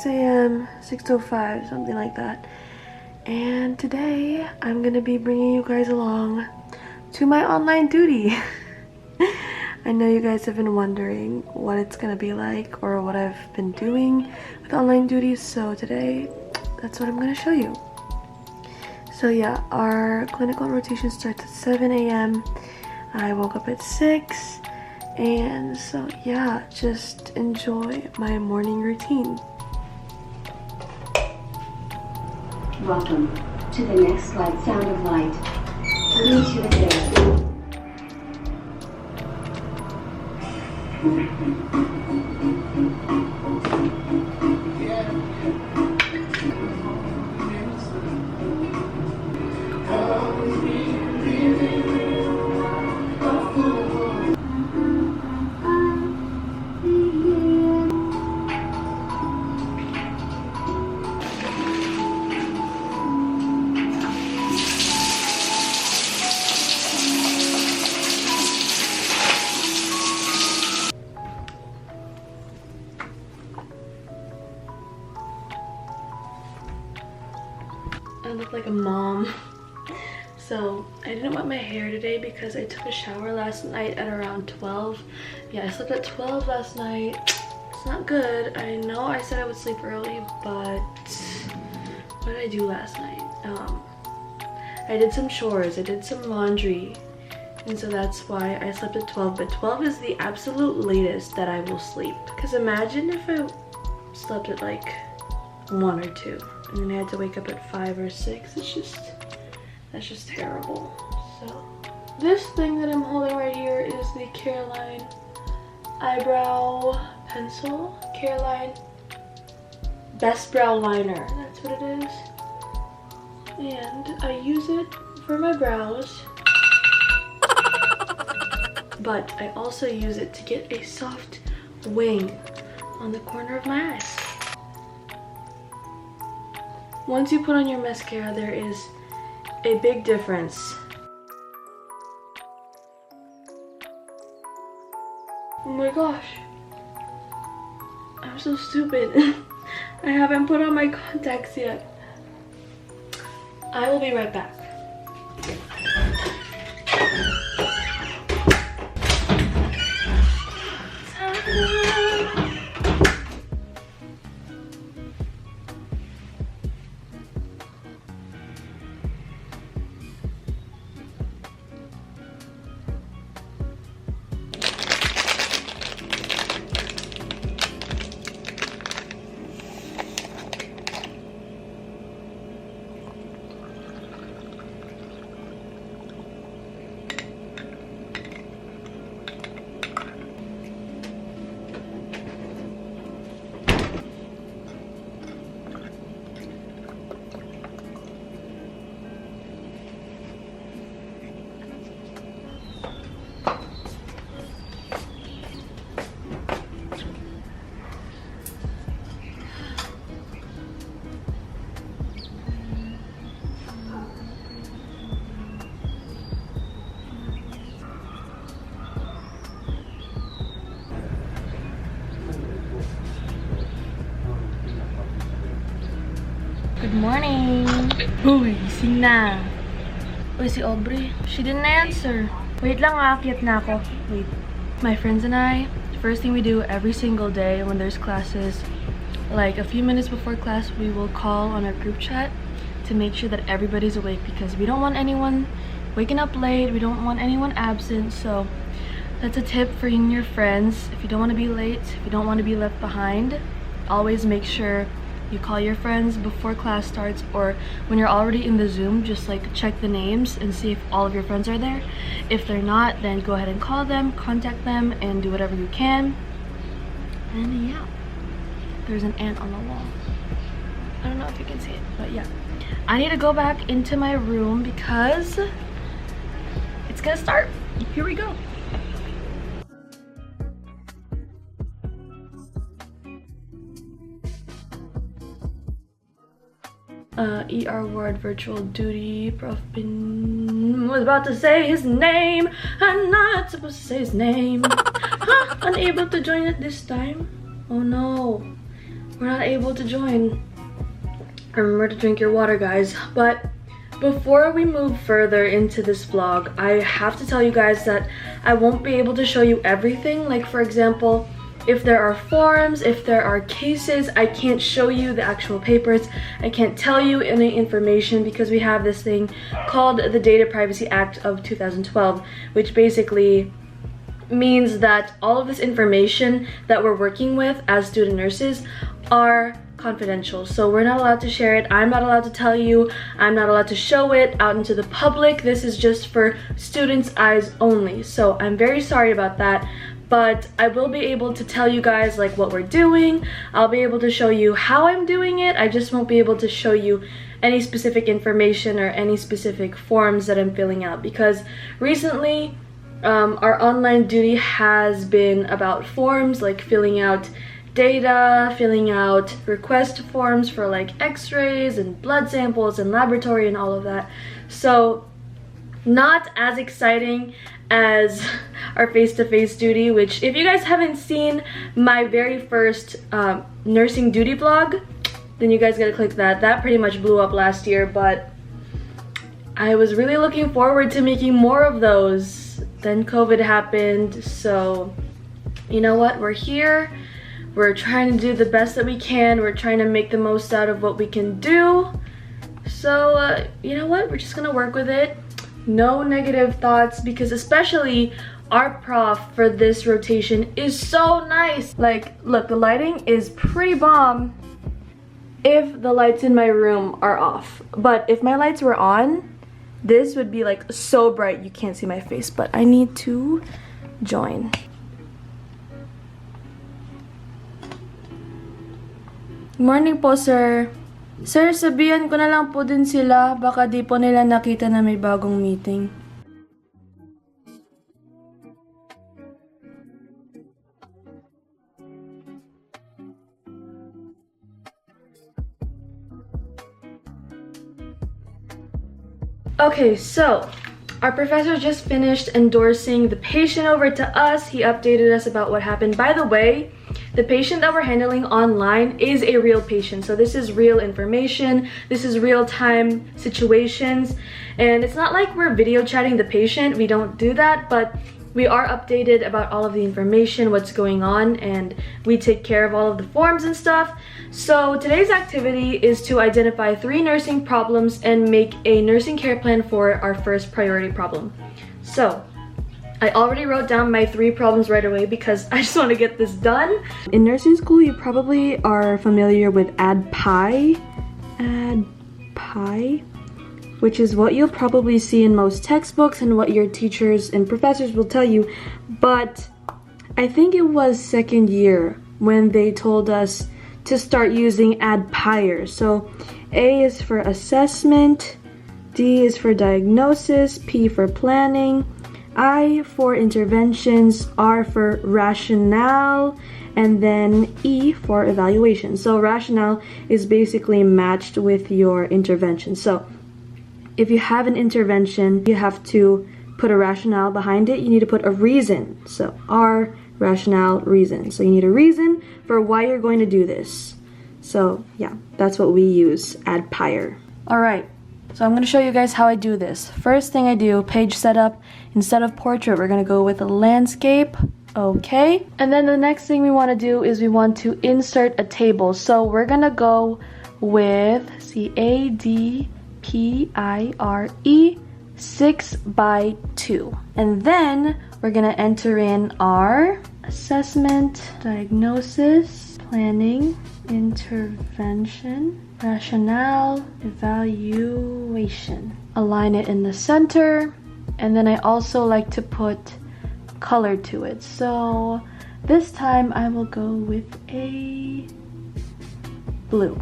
6 a.m., 6:05, something like that. And today I'm gonna be bringing you guys along to my online duty. I know you guys have been wondering what it's gonna be like or what I've been doing with online duties, so today that's what I'm gonna show you. So yeah, our clinical rotation starts at 7 a.m. I woke up at 6, and so yeah, just enjoy my morning routine. Welcome to the next light sound of light. Lead to the day. I look like a mom. So I didn't wet my hair today because I took a shower last night at around 12. Yeah, I slept at 12 last night. It's not good. I know I said I would sleep early, but what did I do last night? I did some chores, I did some laundry, and so that's why I slept at 12. But 12 is the absolute latest that I will sleep. Because imagine if I slept at like 1 or 2 and then I had to wake up at 5 or 6. That's just terrible. So this thing that I'm holding right here is the Careline eyebrow pencil. Careline Best Brow Liner, that's what it is. And I use it for my brows, but I also use it to get a soft wing on the corner of my eyes. Once you put on your mascara, there is a big difference. Oh my gosh, I'm so stupid. I haven't put on my contacts yet. I will be right back. Good morning! Uy, gising na. Uy, si Aubrey, she didn't answer. Wait lang, aakyat na ako. Wait. My friends and I, the first thing we do every single day when there's classes, like a few minutes before class, we will call on our group chat to make sure that everybody's awake, because we don't want anyone waking up late, we don't want anyone absent. So that's a tip for you and your friends. If you don't want to be late, if you don't want to be left behind, always make sure you call your friends before class starts, or when you're already in the Zoom, just like check the names and see if all of your friends are there. If they're not, then go ahead and call them, contact them, and do whatever you can. And yeah, there's an ant on the wall. I don't know if you can see it, but yeah. I need to go back into my room because it's gonna start. Here we go. ER ward virtual duty. Prof Bin was about to say his name. I'm not supposed to say his name. Unable to join at this time. Oh no. we're not able to join. Remember to drink your water, guys. But before we move further into this vlog, I have to tell you guys that I won't be able to show you everything. Like, for example, if there are forms, if there are cases, I can't show you the actual papers. I can't tell you any information because we have this thing called the Data Privacy Act of 2012, which basically means that all of this information that we're working with as student nurses are confidential. So we're not allowed to share it. I'm not allowed to tell you. I'm not allowed to show it out into the public. This is just for students' eyes only. So I'm very sorry about that. But I will be able to tell you guys like what we're doing. I'll be able to show you how I'm doing it. I just won't be able to show you any specific information or any specific forms that I'm filling out, because recently our online duty has been about forms, like filling out data, filling out request forms for like x-rays and blood samples and laboratory and all of that. So not as exciting as our face-to-face duty, which if you guys haven't seen my very first nursing duty vlog, then you guys gotta click that. That pretty much blew up last year, but I was really looking forward to making more of those. Then COVID happened, so you know what, we're here. We're trying to do the best that we can. We're trying to make the most out of what we can do. So you know what, we're just gonna work with it. No negative thoughts, because especially our prof for this rotation is so nice. Like, look, the lighting is pretty bomb if the lights in my room are off. But if my lights were on, this would be like so bright you can't see my face. But I need to join. Morning po, sir. Sir, sabihan ko na lang po din sila. Baka di po nila nakita na may bagong meeting. Okay, so our professor just finished endorsing the patient over to us. He updated us about what happened. By the way, the patient that we're handling online is a real patient. So this is real information. This is real-time situations. And it's not like we're video chatting the patient. We don't do that, but we are updated about all of the information, what's going on, and we take care of all of the forms and stuff. So today's activity is to identify 3 nursing problems and make a nursing care plan for our first priority problem. So I already wrote down my 3 problems right away because I just want to get this done. In nursing school, you probably are familiar with ADPI, which is what you'll probably see in most textbooks and what your teachers and professors will tell you. But I think it was 2nd year when they told us to start using ADPIR. So A is for assessment, D is for diagnosis, P for planning, I for interventions, R for rationale, and then E for evaluation. So rationale is basically matched with your intervention. So if you have an intervention, you have to put a rationale behind it. You need to put a reason. So R, rationale, reason. So you need a reason for why you're going to do this. So yeah, that's what we use, ADPIR. All right. So I'm going to show you guys how I do this. First thing I do, page setup. Instead of portrait, we're going to go with a landscape. Okay. And then the next thing we want to do is we want to insert a table. So we're going to go with CADPIRE 6x2. And then we're going to enter in our assessment, diagnosis, planning, intervention, rationale, evaluation. Align it in the center, and then I also like to put color to it. So this time I will go with a blue.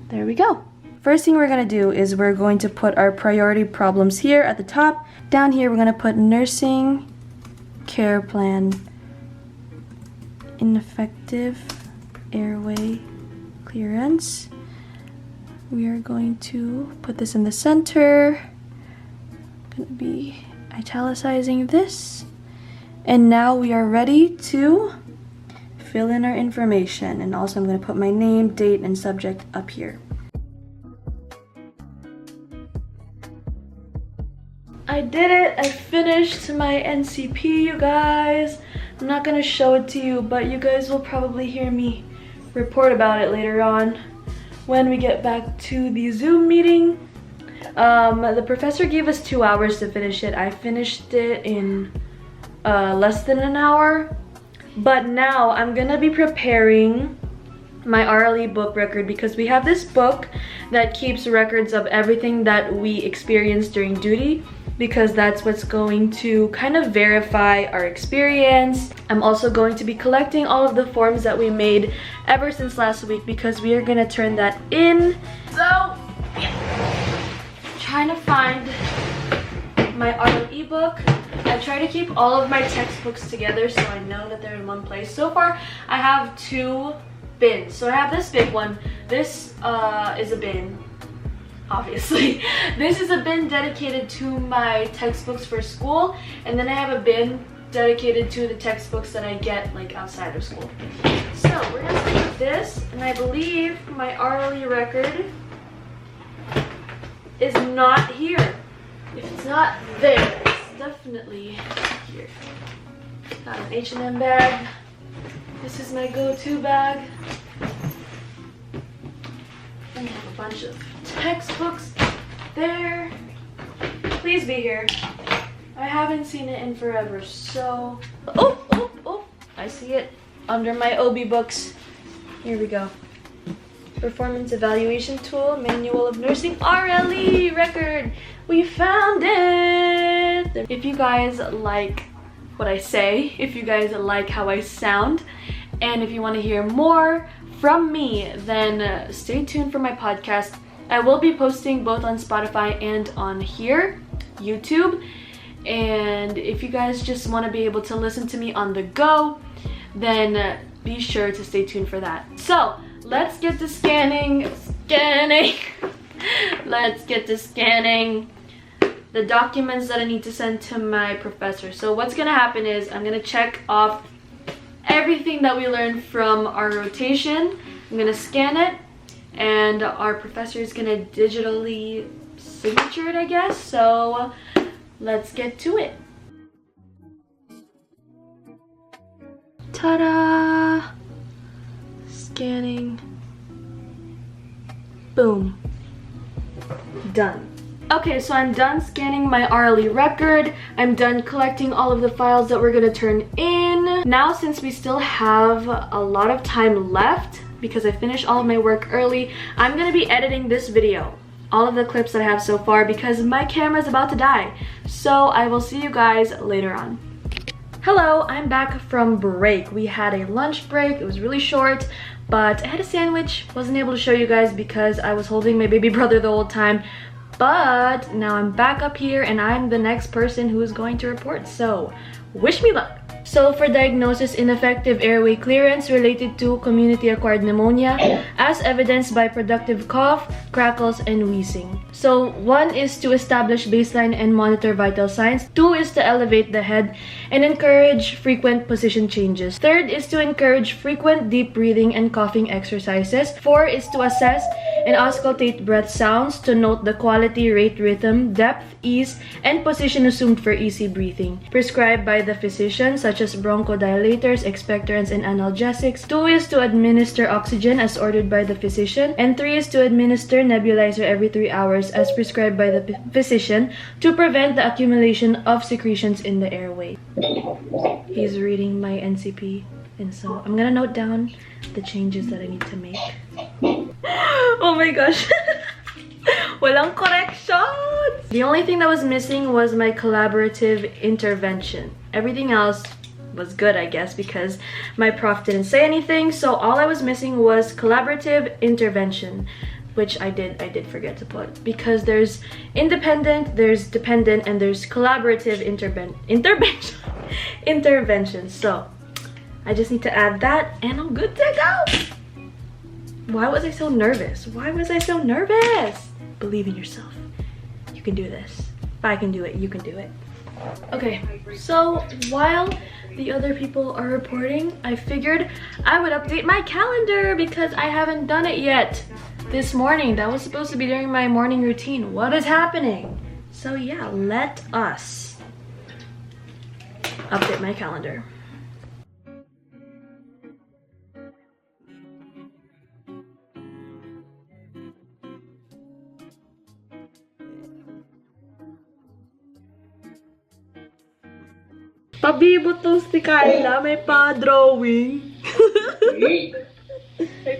There we go. First thing we're gonna do is we're going to put our priority problems here at the top. Down here we're gonna put nursing care plan, ineffective airway clearance. We are going to put this in the center. I'm gonna be italicizing this. And now we are ready to fill in our information, and also I'm going to put my name, date, and subject up here. I did it! I finished my NCP, you guys. I'm not going to show it to you, but you guys will probably hear me report about it later on when we get back to the Zoom meeting. The professor gave us 2 hours to finish it. I finished it in less than an hour. But now I'm gonna be preparing my RLE book record, because we have this book that keeps records of everything that we experienced during duty, because that's what's going to kind of verify our experience. I'm also going to be collecting all of the forms that we made ever since last week, because we are gonna turn that in. So yeah, trying to find my RLE book. I try to keep all of my textbooks together so I know that they're in one place. So far I have 2 bins. So I have this big one. This is a bin, obviously. This is a bin dedicated to my textbooks for school, and then I have a bin dedicated to the textbooks that I get like outside of school. So we're gonna start with this, and I believe my RLE record is not here. If it's not there, it's definitely here. Got an H&M bag. This is my go-to bag. And I have a bunch of textbooks there. Please be here. I haven't seen it in forever, so... Oh! I see it under my OB books. Here we go. Performance Evaluation Tool, Manual of Nursing, RLE record. We found it! If you guys like what I say, if you guys like how I sound, and if you want to hear more from me, then stay tuned for my podcast. I will be posting both on Spotify and on here, YouTube. And if you guys just want to be able to listen to me on the go, then be sure to stay tuned for that. So let's get to scanning. Let's get to scanning the documents that I need to send to my professor. So what's gonna happen is I'm gonna check off everything that we learned from our rotation. I'm gonna scan it, and our professor is gonna digitally signature it, I guess. So let's get to it. Ta-da! Scanning. Boom. Done. Okay, so I'm done scanning my RLE record. I'm done collecting all of the files that we're gonna turn in. Now, since we still have a lot of time left, because I finished all of my work early, I'm gonna be editing this video, all of the clips that I have so far, because my camera is about to die. So I will see you guys later on. Hello, I'm back from break. We had a lunch break. It was really short, but I had a sandwich. Wasn't able to show you guys because I was holding my baby brother the whole time. But now I'm back up here, and I'm the next person who is going to report. So wish me luck. So for diagnosis, ineffective airway clearance related to community-acquired pneumonia as evidenced by productive cough, crackles, and wheezing. So 1 is to establish baseline and monitor vital signs. 2 is to elevate the head and encourage frequent position changes. 3rd is to encourage frequent deep breathing and coughing exercises. 4 is to assess and auscultate breath sounds to note the quality, rate, rhythm, depth, ease, and position assumed for easy breathing. Prescribed by the physician, such as bronchodilators, expectorants, and analgesics. 2 is to administer oxygen as ordered by the physician. And 3 is to administer nebulizer every 3 hours as prescribed by the physician to prevent the accumulation of secretions in the airway. He's reading my NCP, and so I'm gonna note down the changes that I need to make. Oh my gosh. Walang corrections! The only thing that was missing was my collaborative intervention. Everything else was good, I guess, because my prof didn't say anything. So all I was missing was collaborative intervention, which I did forget to put, because there's independent, there's dependent, and there's collaborative intervention. So I just need to add that, and I'm good to go. Why was I so nervous? Why was I so nervous? Believe in yourself. You can do this. If I can do it, you can do it. Okay, so while the other people are reporting, I figured I would update my calendar because I haven't done it yet this morning. That was supposed to be during my morning routine. What is happening? So yeah, let us update my calendar. Pabibot to si Kyla, may pa-drawing. May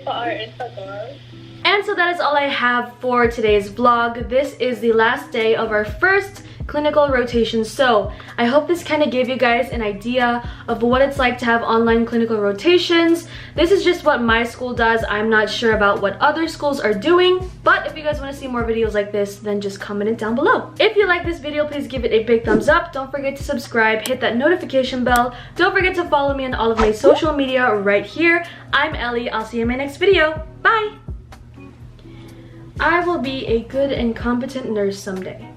pa-RN pa to. And so that is all I have for today's vlog. This is the last day of our first clinical rotation. So I hope this kind of gave you guys an idea of what it's like to have online clinical rotations. This is just what my school does. I'm not sure about what other schools are doing, but if you guys want to see more videos like this, then just comment it down below. If you like this video, please give it a big thumbs up. Don't forget to subscribe, hit that notification bell. Don't forget to follow me on all of my social media right here. I'm Ellie. I'll see you in my next video. Bye! I will be a good and competent nurse someday.